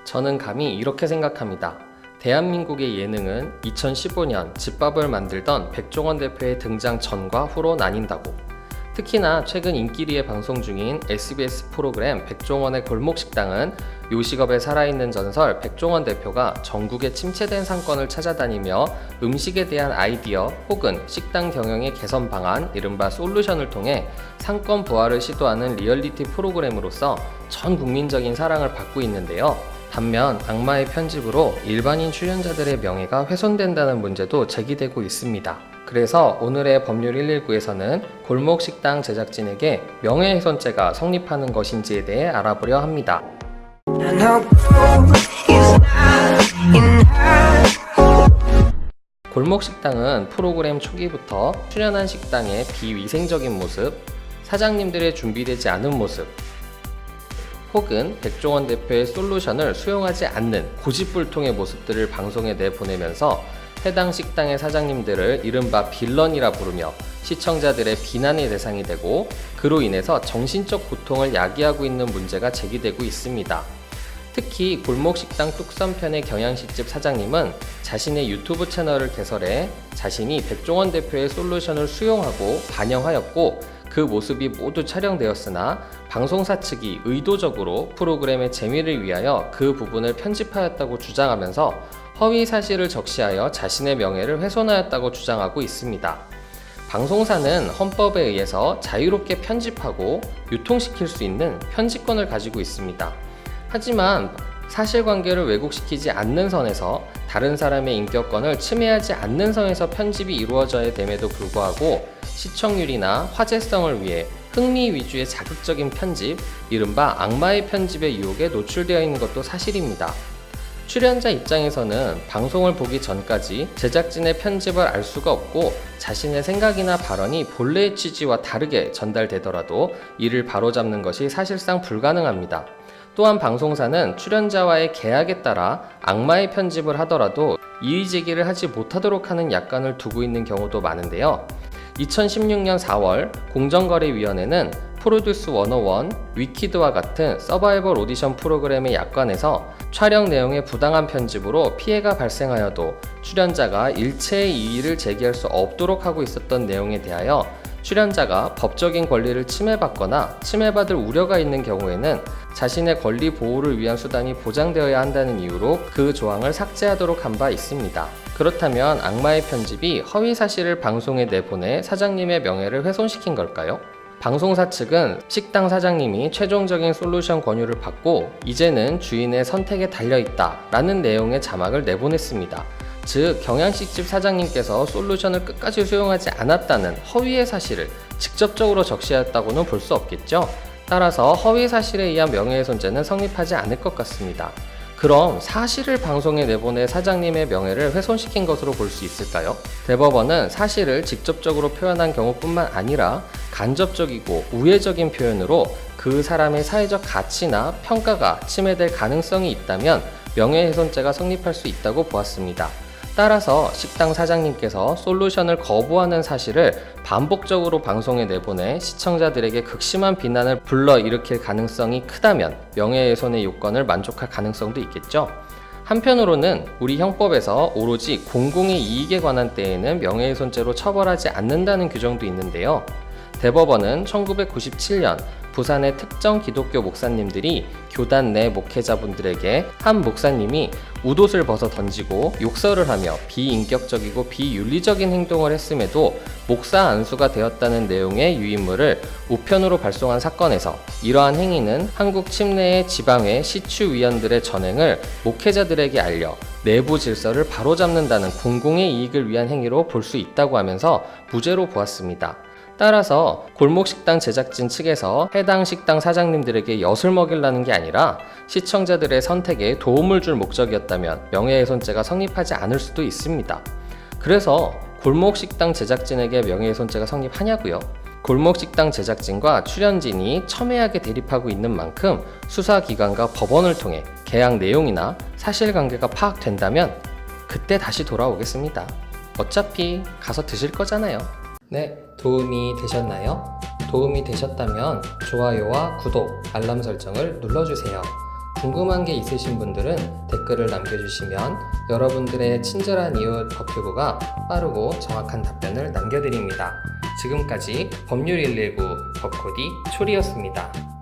저는 감히 이렇게 생각합니다. 대한민국의 예능은 2015년 집밥을 만들던 백종원 대표의 등장 전과 후로 나뉜다고. 특히나 최근 인기리에 방송 중인 SBS 프로그램 백종원의 골목식당은 요식업의 살아있는 전설 백종원 대표가 전국의 침체된 상권을 찾아다니며 음식에 대한 아이디어 혹은 식당 경영의 개선 방안, 이른바 솔루션을 통해 상권 부활을 시도하는 리얼리티 프로그램으로서 전 국민적인 사랑을 받고 있는데요. 반면 악마의 편집으로 일반인 출연자들의 명예가 훼손된다는 문제도 제기되고 있습니다. 그래서 오늘의 법률 119에서는 골목식당 제작진에게 명예훼손죄가 성립하는 것인지에 대해 알아보려 합니다. 골목식당은 프로그램 초기부터 출연한 식당의 비위생적인 모습, 사장님들의 준비되지 않은 모습, 혹은 백종원 대표의 솔루션을 수용하지 않는 고집불통의 모습들을 방송에 내보내면서 해당 식당의 사장님들을 이른바 빌런이라 부르며 시청자들의 비난의 대상이 되고, 그로 인해서 정신적 고통을 야기하고 있는 문제가 제기되고 있습니다. 특히 골목식당 뚝섬편의 경양식집 사장님은 자신의 유튜브 채널을 개설해 자신이 백종원 대표의 솔루션을 수용하고 반영하였고, 그 모습이 모두 촬영되었으나 방송사 측이 의도적으로 프로그램의 재미를 위하여 그 부분을 편집하였다고 주장하면서 허위 사실을 적시하여 자신의 명예를 훼손하였다고 주장하고 있습니다. 방송사는 헌법에 의해서 자유롭게 편집하고 유통시킬 수 있는 편집권을 가지고 있습니다. 하지만 사실관계를 왜곡시키지 않는 선에서 다른 사람의 인격권을 침해하지 않는 선에서 편집이 이루어져야 됨에도 불구하고 시청률이나 화제성을 위해 흥미 위주의 자극적인 편집, 이른바 악마의 편집의 유혹에 노출되어 있는 것도 사실입니다. 출연자 입장에서는 방송을 보기 전까지 제작진의 편집을 알 수가 없고, 자신의 생각이나 발언이 본래의 취지와 다르게 전달되더라도 이를 바로잡는 것이 사실상 불가능합니다. 또한 방송사는 출연자와의 계약에 따라 악마의 편집을 하더라도 이의제기를 하지 못하도록 하는 약관을 두고 있는 경우도 많은데요. 2016년 4월 공정거래위원회는 프로듀스 101, 위키드와 같은 서바이벌 오디션 프로그램의 약관에서 촬영 내용의 부당한 편집으로 피해가 발생하여도 출연자가 일체의 이의를 제기할 수 없도록 하고 있었던 내용에 대하여 출연자가 법적인 권리를 침해받거나 침해받을 우려가 있는 경우에는 자신의 권리 보호를 위한 수단이 보장되어야 한다는 이유로 그 조항을 삭제하도록 한 바 있습니다. 그렇다면 악마의 편집이 허위 사실을 방송에 내보내 사장님의 명예를 훼손시킨 걸까요? 방송사 측은 식당 사장님이 최종적인 솔루션 권유를 받고 이제는 주인의 선택에 달려있다 라는 내용의 자막을 내보냈습니다. 즉, 경양식집 사장님께서 솔루션을 끝까지 수용하지 않았다는 허위의 사실을 직접적으로 적시했다고는 볼 수 없겠죠. 따라서 허위 사실에 의한 명예훼손죄는 성립하지 않을 것 같습니다. 그럼 사실을 방송에 내보내 사장님의 명예를 훼손시킨 것으로 볼 수 있을까요? 대법원은 사실을 직접적으로 표현한 경우뿐만 아니라 간접적이고 우회적인 표현으로 그 사람의 사회적 가치나 평가가 침해될 가능성이 있다면 명예훼손죄가 성립할 수 있다고 보았습니다. 따라서 식당 사장님께서 솔루션을 거부하는 사실을 반복적으로 방송에 내보내 시청자들에게 극심한 비난을 불러일으킬 가능성이 크다면 명예훼손의 요건을 만족할 가능성도 있겠죠. 한편으로는 우리 형법에서 오로지 공공의 이익에 관한 때에는 명예훼손죄로 처벌하지 않는다는 규정도 있는데요. 대법원은 1997년 부산의 특정 기독교 목사님들이 교단 내 목회자분들에게 한 목사님이 웃옷을 벗어 던지고 욕설을 하며 비인격적이고 비윤리적인 행동을 했음에도 목사 안수가 되었다는 내용의 유인물을 우편으로 발송한 사건에서 이러한 행위는 한국 침례의 지방회 시추위원들의 전행을 목회자들에게 알려 내부 질서를 바로잡는다는 공공의 이익을 위한 행위로 볼 수 있다고 하면서 무죄로 보았습니다. 따라서 골목식당 제작진 측에서 해당 식당 사장님들에게 엿을 먹이려는 게 아니라 시청자들의 선택에 도움을 줄 목적이었다면 명예훼손죄가 성립하지 않을 수도 있습니다. 그래서 골목식당 제작진에게 명예훼손죄가 성립하냐고요? 골목식당 제작진과 출연진이 첨예하게 대립하고 있는 만큼 수사기관과 법원을 통해 계약 내용이나 사실관계가 파악된다면 그때 다시 돌아오겠습니다. 어차피 가서 드실 거잖아요. 네, 도움이 되셨나요? 도움이 되셨다면 좋아요와 구독, 알람 설정을 눌러주세요. 궁금한 게 있으신 분들은 댓글을 남겨주시면 여러분들의 친절한 이웃 법큐브가 빠르고 정확한 답변을 남겨드립니다. 지금까지 법률 119 법코디 초리였습니다.